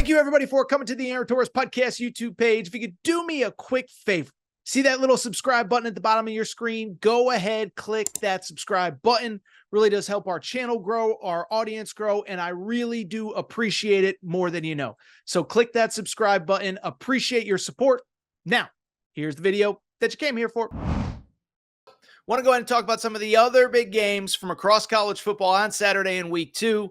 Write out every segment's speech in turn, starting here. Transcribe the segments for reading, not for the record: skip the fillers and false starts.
Thank you, everybody, for coming to the DARKHORSE podcast YouTube page. If you could do me a quick favor, see that little subscribe button at the bottom of your screen? Go ahead, click that subscribe button. Really does help our channel grow, our audience grow, and I really do appreciate it more than you know. So click that subscribe button. Appreciate your support. Now, here's the video that you came here for. Want to go ahead and talk about some of the other big games from across college football on Saturday in week 2.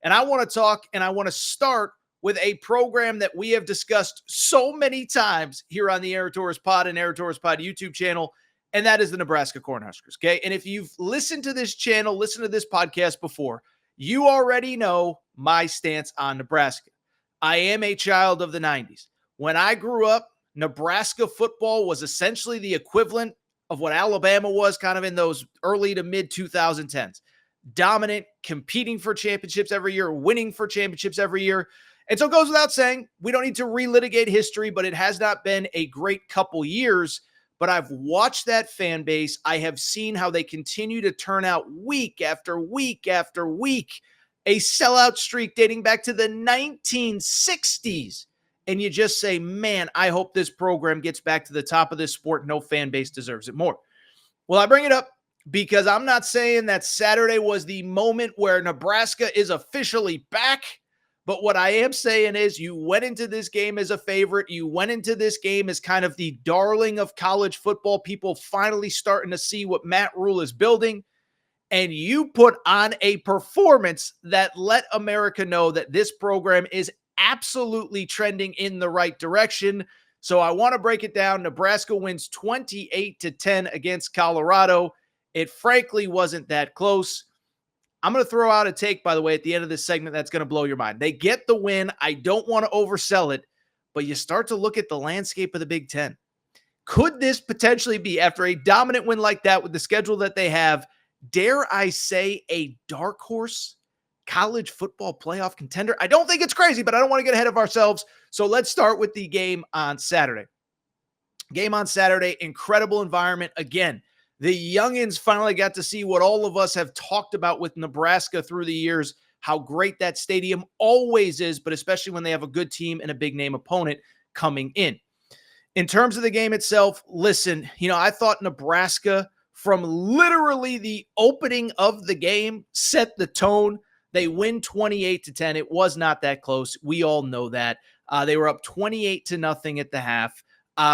And I want to start with a program that we have discussed so many times here on the DARKHORSE Pod and DARKHORSE Pod YouTube channel, and that is the Nebraska Cornhuskers, okay? And if you've listened to this channel, listened to this podcast before, you already know my stance on Nebraska. I am a child of the 90s. When I grew up, Nebraska football was essentially the equivalent of what Alabama was kind of in those early to mid 2010s. Dominant, competing for championships every year, winning for championships every year. And so it goes without saying, we don't need to relitigate history, but it has not been a great couple years. But I've watched that fan base. I have seen how they continue to turn out week after week after week, a sellout streak dating back to the 1960s. And you just say, man, I hope this program gets back to the top of this sport. No fan base deserves it more. Well, I bring it up because I'm not saying that Saturday was the moment where Nebraska is officially back. But what I am saying is you went into this game as a favorite. You went into this game as kind of the darling of college football. People finally starting to see what Matt Rule is building. And you put on a performance that let America know that this program is absolutely trending in the right direction. So I want to break it down. Nebraska wins 28-10 against Colorado. It frankly wasn't that close. I'm going to throw out a take, by the way, at the end of this segment that's going to blow your mind. They get the win. I don't want to oversell it, but you start to look at the landscape of the Big Ten. Could this potentially be, after a dominant win like that with the schedule that they have, dare I say, a dark horse college football playoff contender? I don't think it's crazy, but I don't want to get ahead of ourselves. So let's start with the game on Saturday. Game on Saturday, incredible environment. Again, the youngins finally got to see what all of us have talked about with Nebraska through the years, how great that stadium always is, but especially when they have a good team and a big name opponent coming in. In terms of the game itself, listen, I thought Nebraska, from literally the opening of the game, set the tone. They win 28-10. It was not that close. We all know that. They were up 28-0 at the half.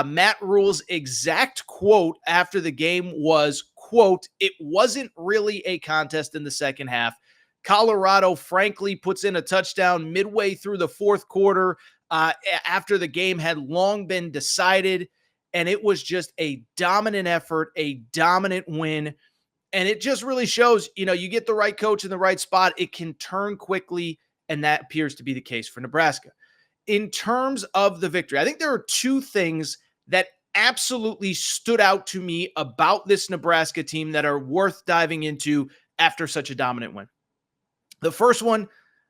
Matt Rule's exact quote after the game was, quote, "It wasn't really a contest in the second half. Colorado, frankly, puts in a touchdown midway through the fourth quarter after the game had long been decided. And it was just a dominant effort, a dominant win. And it just really shows, you get the right coach in the right spot, it can turn quickly. And that appears to be the case for Nebraska. In terms of the victory, I think there are two things that absolutely stood out to me about this Nebraska team that are worth diving into after such a dominant win. The first one,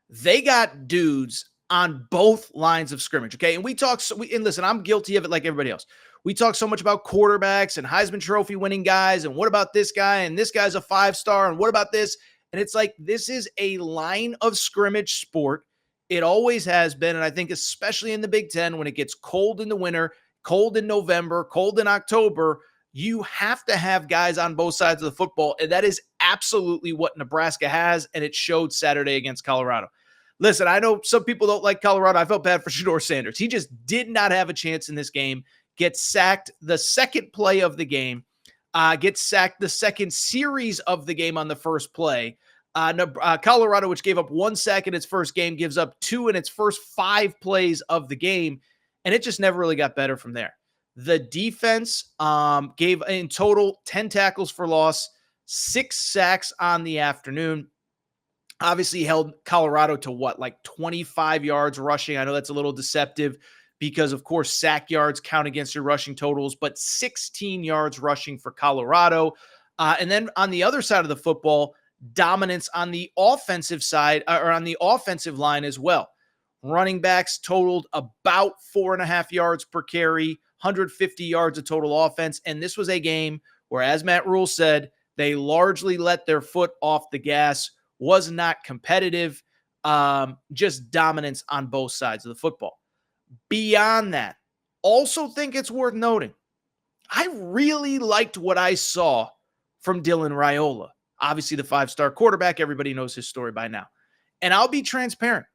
they got dudes on both lines of scrimmage, okay? And and listen, I'm guilty of it like everybody else. We talk so much about quarterbacks and Heisman Trophy winning guys, and what about this guy, and this guy's a 5-star, and what about this? And it's like, this is a line of scrimmage sport. It always has been, and I think especially in the Big Ten, when it gets cold in the winter, cold in November, cold in October, you have to have guys on both sides of the football, and that is absolutely what Nebraska has, and it showed Saturday against Colorado. Listen, I know some people don't like Colorado. I felt bad for Shedeur Sanders. He just did not have a chance in this game. Gets sacked the second play of the game, gets sacked the second series of the game on the first play. Colorado, which gave up 1 sack in its first game, gives up 2 in its first 5 plays of the game, and it just never really got better from there. The defense gave in total 10 tackles for loss, 6 sacks on the afternoon. Obviously held Colorado to 25 yards rushing. I know that's a little deceptive because, of course, sack yards count against your rushing totals, but 16 yards rushing for Colorado. And then on the other side of the football, dominance on the offensive side, or on the offensive line as well. Running backs totaled about 4.5 yards per carry, 150 yards of total offense. And this was a game where, as Matt Rule said, they largely let their foot off the gas, was not competitive. just dominance on both sides of the football. Beyond that, also think it's worth noting, I really liked what I saw from Dylan Raiola. Obviously, the 5-star quarterback. Everybody knows his story by now. And I'll be transparent.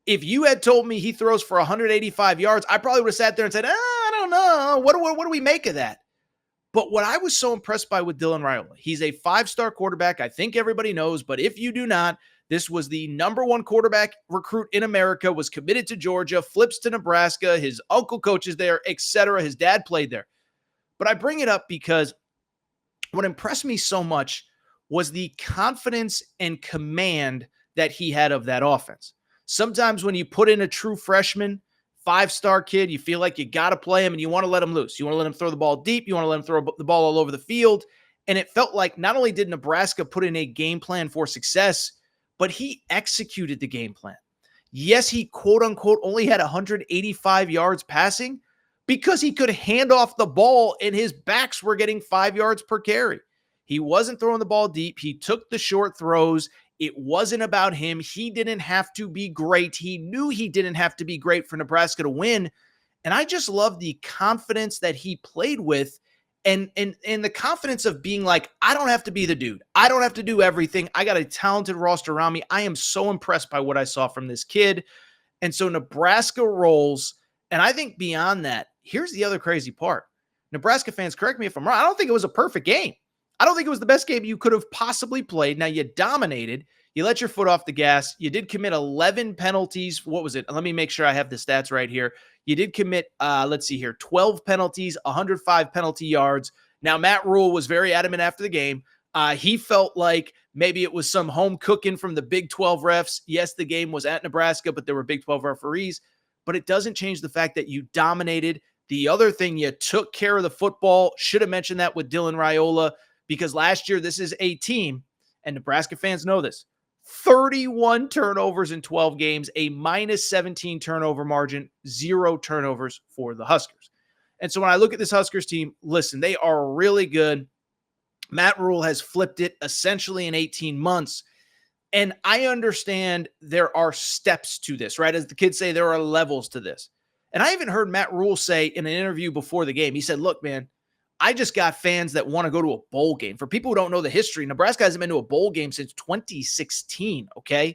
If you had told me he throws for 185 yards, I probably would have sat there and said, I don't know. What do we make of that? But what I was so impressed by with Dylan Raiola, he's a 5-star quarterback. I think everybody knows, but if you do not, this was the #1 quarterback recruit in America, was committed to Georgia, flips to Nebraska. His uncle coaches there, etc. His dad played there. But I bring it up because what impressed me so much was the confidence and command that he had of that offense. Sometimes when you put in a true freshman, 5-star kid, you feel like you got to play him and you want to let him loose. You want to let him throw the ball deep. You want to let him throw the ball all over the field. And it felt like not only did Nebraska put in a game plan for success, but he executed the game plan. Yes, he quote unquote only had 185 yards passing because he could hand off the ball and his backs were getting 5 yards per carry. He wasn't throwing the ball deep. He took the short throws. It wasn't about him. He didn't have to be great. He knew he didn't have to be great for Nebraska to win. And I just love the confidence that he played with and the confidence of being like, I don't have to be the dude. I don't have to do everything. I got a talented roster around me. I am so impressed by what I saw from this kid. And so Nebraska rolls. And I think beyond that, here's the other crazy part. Nebraska fans, correct me if I'm wrong. I don't think it was a perfect game. I don't think it was the best game you could have possibly played. Now, you dominated. You let your foot off the gas. You did commit 11 penalties. What was it? Let me make sure I have the stats right here. You did commit, 12 penalties, 105 penalty yards. Now, Matt Rule was very adamant after the game. He felt like maybe it was some home cooking from the Big 12 refs. Yes, the game was at Nebraska, but there were Big 12 referees. But it doesn't change the fact that you dominated. The other thing, you took care of the football. Should have mentioned that with Dylan Raiola. Because last year, this is a team, and Nebraska fans know this, 31 turnovers in 12 games, a -17 turnover margin, 0 turnovers for the Huskers. And so when I look at this Huskers team, listen, they are really good. Matt Rule has flipped it essentially in 18 months. And I understand there are steps to this, right? As the kids say, there are levels to this. And I even heard Matt Rule say in an interview before the game, he said, look, man, I just got fans that want to go to a bowl game. For people who don't know the history, Nebraska hasn't been to a bowl game since 2016, okay?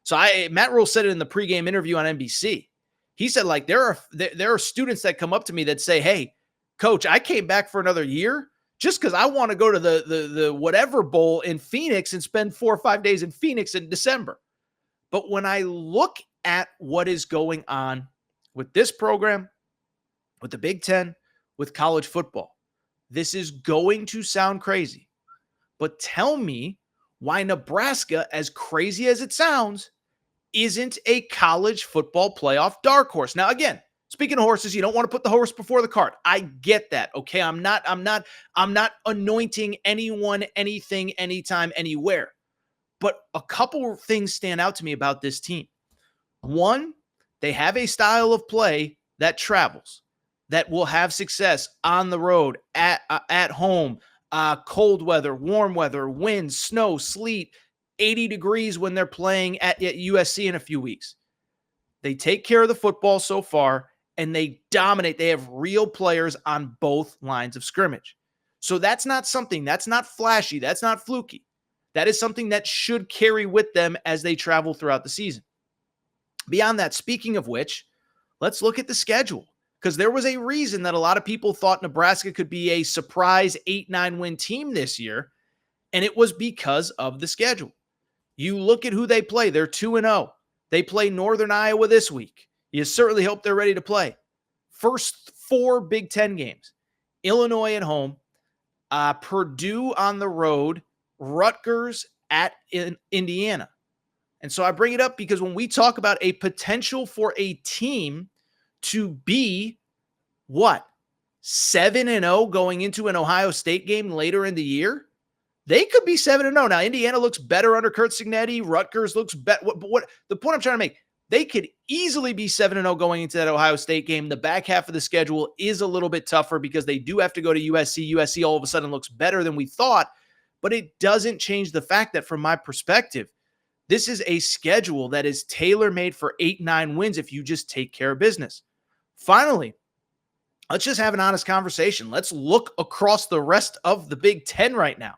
So Matt Rule said it in the pregame interview on NBC. He said, like, there are students that come up to me that say, hey, coach, I came back for another year just because I want to go to the whatever bowl in Phoenix and spend 4 or 5 days in Phoenix in December. But when I look at what is going on with this program, with the Big Ten, with college football, this is going to sound crazy, but tell me why Nebraska, as crazy as it sounds, isn't a college football playoff dark horse. Now, again, speaking of horses, you don't want to put the horse before the cart. I get that. Okay. I'm not anointing anyone, anything, anytime, anywhere. But a couple of things stand out to me about this team. One, they have a style of play that travels, that will have success on the road, at home, cold weather, warm weather, wind, snow, sleet, 80 degrees when they're playing at USC in a few weeks. They take care of the football so far, and they dominate. They have real players on both lines of scrimmage. So that's not something, that's not flashy, that's not fluky. That is something that should carry with them as they travel throughout the season. Beyond that, speaking of which, let's look at the schedule. Because there was a reason that a lot of people thought Nebraska could be a surprise 8-9 win team this year, and it was because of the schedule. You look at who they play. They're 2-0. They play Northern Iowa this week. You certainly hope they're ready to play. First 4 Big Ten games. Illinois at home, Purdue on the road, Rutgers at Indiana. And so I bring it up because when we talk about a potential for a team to be what? 7-0 going into an Ohio State game later in the year? They could be 7-0. Now, Indiana looks better under Kurt Cignetti. Rutgers looks better. What the point I'm trying to make, they could easily be 7-0 going into that Ohio State game. The back half of the schedule is a little bit tougher because they do have to go to USC. USC all of a sudden looks better than we thought, but it doesn't change the fact that from my perspective, This is a schedule that is tailor-made for 8-9 wins if you just take care of business. Finally, let's just have an honest conversation. Let's look across the rest of the Big Ten right now,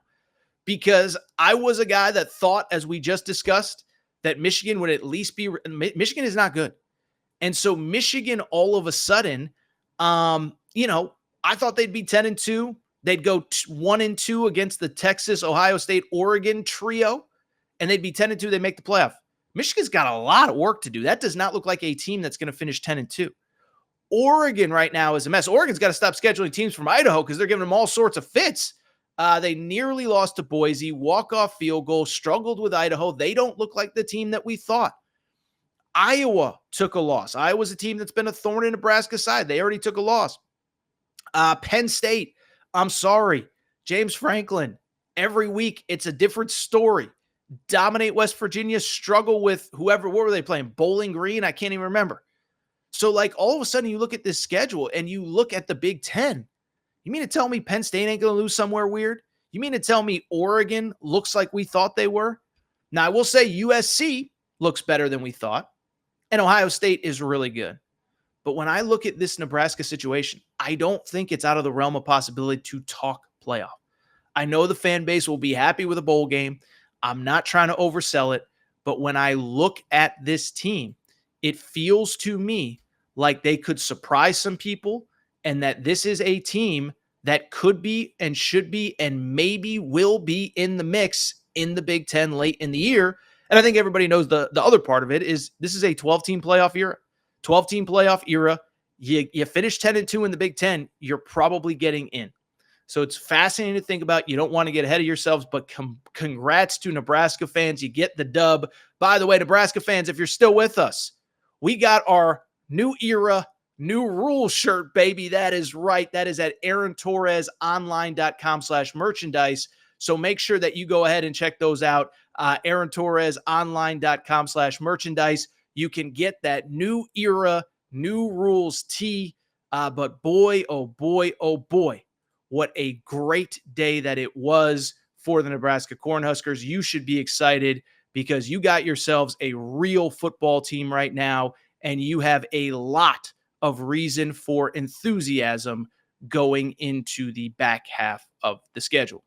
because I was a guy that thought, as we just discussed, that Michigan would at least be – Michigan is not good. And so Michigan all of a sudden, I thought they'd be 10-2. They'd go 1-2 against the Texas, Ohio State, Oregon trio, and they'd be 10-2. They make the playoff. Michigan's got a lot of work to do. That does not look like a team that's going to finish 10-2. Oregon right now is a mess. Oregon's got to stop scheduling teams from Idaho because they're giving them all sorts of fits. They nearly lost to Boise, walk-off field goal, struggled with Idaho. They don't look like the team that we thought. Iowa took a loss. Iowa's a team that's been a thorn in Nebraska's side. They already took a loss. Penn State, I'm sorry. James Franklin, every week it's a different story. Dominate West Virginia, struggle with whoever. What were they playing? Bowling Green? I can't even remember. So, all of a sudden you look at this schedule and you look at the Big Ten. You mean to tell me Penn State ain't going to lose somewhere weird? You mean to tell me Oregon looks like we thought they were? Now, I will say USC looks better than we thought. And Ohio State is really good. But when I look at this Nebraska situation, I don't think it's out of the realm of possibility to talk playoff. I know the fan base will be happy with a bowl game. I'm not trying to oversell it. But when I look at this team, it feels to me like they could surprise some people, and that this is a team that could be and should be and maybe will be in the mix in the Big Ten late in the year. And I think everybody knows the other part of it is this is a 12-team playoff era. 12-team playoff era. You finish 10-2 in the Big Ten, you're probably getting in. So it's fascinating to think about. You don't want to get ahead of yourselves, but congrats to Nebraska fans. You get the dub. By the way, Nebraska fans, if you're still with us, we got our new era, new rules shirt, baby. That is right. That is at AaronTorresOnline.com/merchandise. So make sure that you go ahead and check those out. AaronTorresOnline.com/merchandise. You can get that new era, new rules tee. But boy, oh boy, oh boy, what a great day that it was for the Nebraska Cornhuskers. You should be excited because you got yourselves a real football team right now, and you have a lot of reason for enthusiasm going into the back half of the schedule.